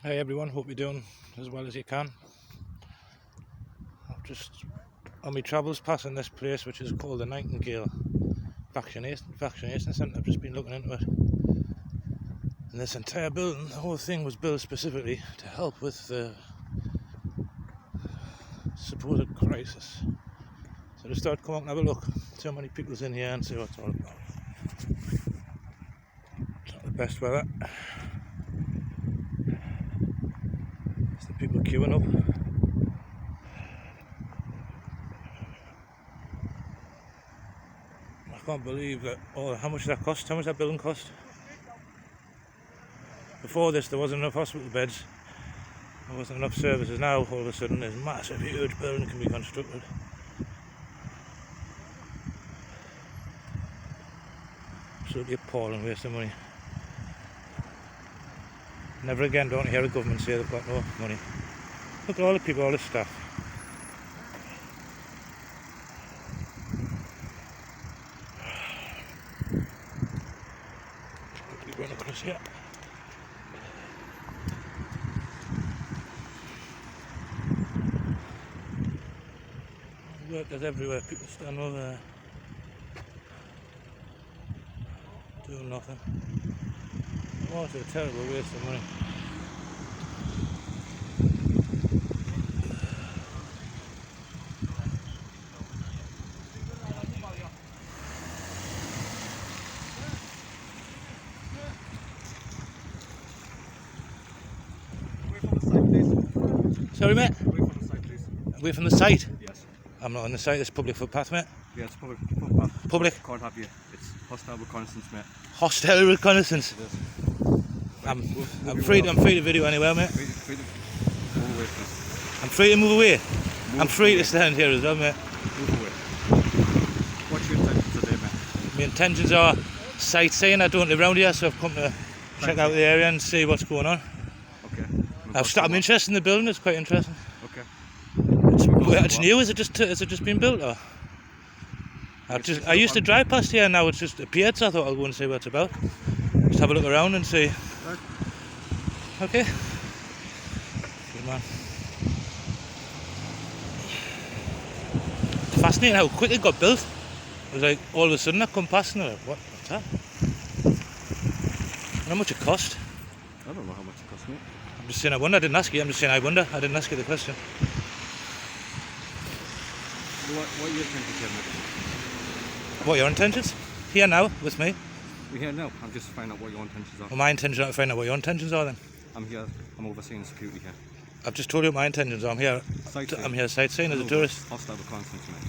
Hey everyone, hope you're doing as well as you can. I've just on my travels passing this place which is called the Nightingale Vaccination Centre. I've just been looking into it. And this entire building, the whole thing was built specifically to help with the supposed crisis. So I just thought, come out and have a look, see how many people's in here and see what it's all about. It's not the best weather. It's the people queuing up. I can't believe that. Oh, how much did that cost? How much did that building cost? Before this, there wasn't enough hospital beds. There wasn't enough services. Now, all of a sudden, this massive, huge building can be constructed. Absolutely appalling waste of money. Never again don't hear a government say they've got no money. Look at all the people, all the staff. Quickly run across here. Workers everywhere, people stand over there doing nothing. Oh, it's a terrible waste of money. Sorry mate? Away from the site, please. Away from the site? Yes. I'm not on the site, it's public footpath mate. Yeah, it's public footpath. Public? Can't have you. It's hostile reconnaissance, mate. Hostile reconnaissance? It is. I'm free to video anywhere mate. Free to move away, please. I'm free to move away? I'm free away. to stand here as well mate. Move away. What's your intentions today, mate? My intentions are sightseeing. I don't live around here, so I've come to check out the area and see what's going on. Okay. I'm interested in the building, it's quite interesting. Okay. It's new, has it just been built or? I used to drive past here and now it's just appeared, so I thought I'll go and see what it's about. Just have a look around and see. Right. Okay. Good man. It's fascinating how quick it got built. It was like all of a sudden I come past and I'm like, what's that? And how much it cost? I don't know how much it cost me. I'm just saying I wonder, I didn't ask you, I'm just saying I wonder, I didn't ask you the question. What are your intentions here, mate? What are your intentions? Here now, with me? We're here now. I'm just finding out what your intentions are. Well, my intentions are to find out what your intentions are then. I'm here. I'm overseeing security here. I've just told you what my intentions are. I'm here sightseeing as a tourist. Hostile reconnaissance, mate.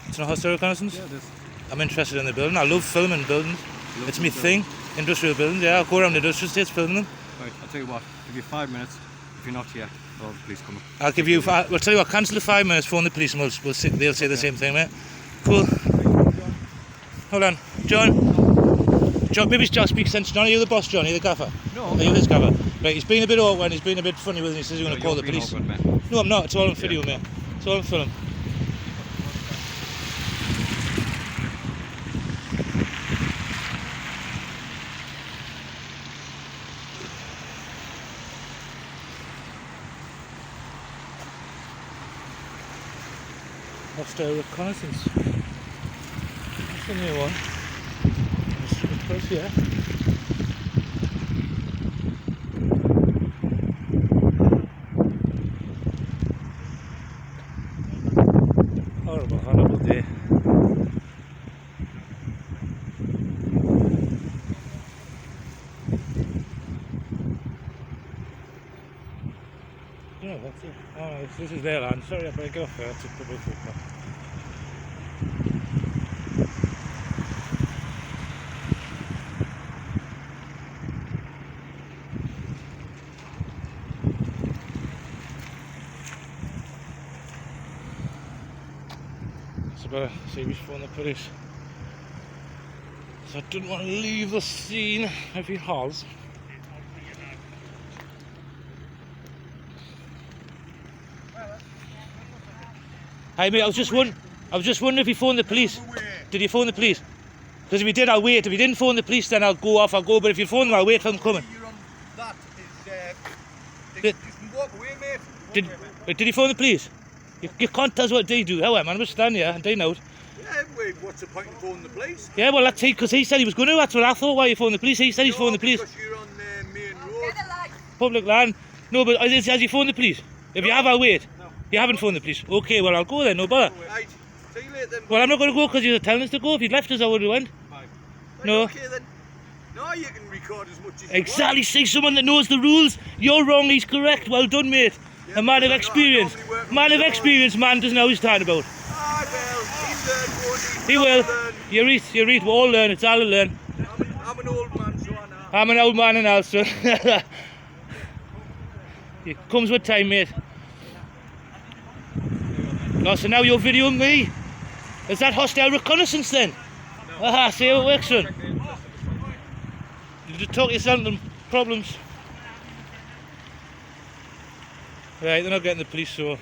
It's not hostile reconnaissance? Yeah, it is. I'm interested in the building. I love filming buildings. It's my thing. Industrial buildings, yeah. I'll go around the industrial estates filming them. Right, I'll tell you what. Give you 5 minutes. If you're not here, well, the police come. I'll give you. We'll tell you what. Cancel the 5 minutes. Phone the police, and they'll say the same thing, mate. Cool. Hold on, John. John, maybe just speak sense. John, are you the boss, John? Are you the gaffer? No. Are you his gaffer? Right. He's been a bit awkward. He's been a bit funny with it. He says he's going to call the police. Awkward, No, I'm not. It's all on video, mate. It's all on film. Hostile reconnaissance. That's the new one. It's close here. Horrible, horrible day. No, that's it. Oh, this is their land. Sorry, I better get off there. It's a public footpath. So I better see which phone the police. So I didn't want to leave the scene if he has. Hi mate, I was just wondering if you phoned the police. Did you phone the police? Because if you did, I'll wait. If you didn't phone the police, then I'll go off, but if you phone them, I'll wait for them coming. Did, You can walk away, mate. did he phone the police? You can't tell us what they do. How am I? I'm standing here and they know. Yeah, wait, what's the point in phoning the police? Yeah, well, that's because he said he was going to. That's what I thought. Why are you phoning the police? He said he's phoning the police. Because you're on the main road. Public land. No, but has he phoned the police? If you have, I'll wait. No. You haven't phoned the police. Okay, well, I'll go then. No bother. Right, see you later then. Well, I'm not going to go because you're telling us to go. If you'd left us, I would have went. Bye. Right, no. Okay then. No, you can record as much as Exactly. See someone that knows the rules. You're wrong. He's correct. Well done, mate. Yeah, A man of because I experience. normally work Man on of the experience. Man doesn't know what he's talking about. you want. Ah, well, he's learned, won't he? He will. Learn. You read. We all learn. It's all to learn. I'm an old man, so I know. I'm an old man and also. It comes with time, mate. Oh, so now you're videoing me. Is that hostile reconnaissance then? No. Aha, see how it works, son. You just talk yourself into problems. Right, they're not getting the police, so I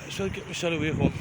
shall get myself away home.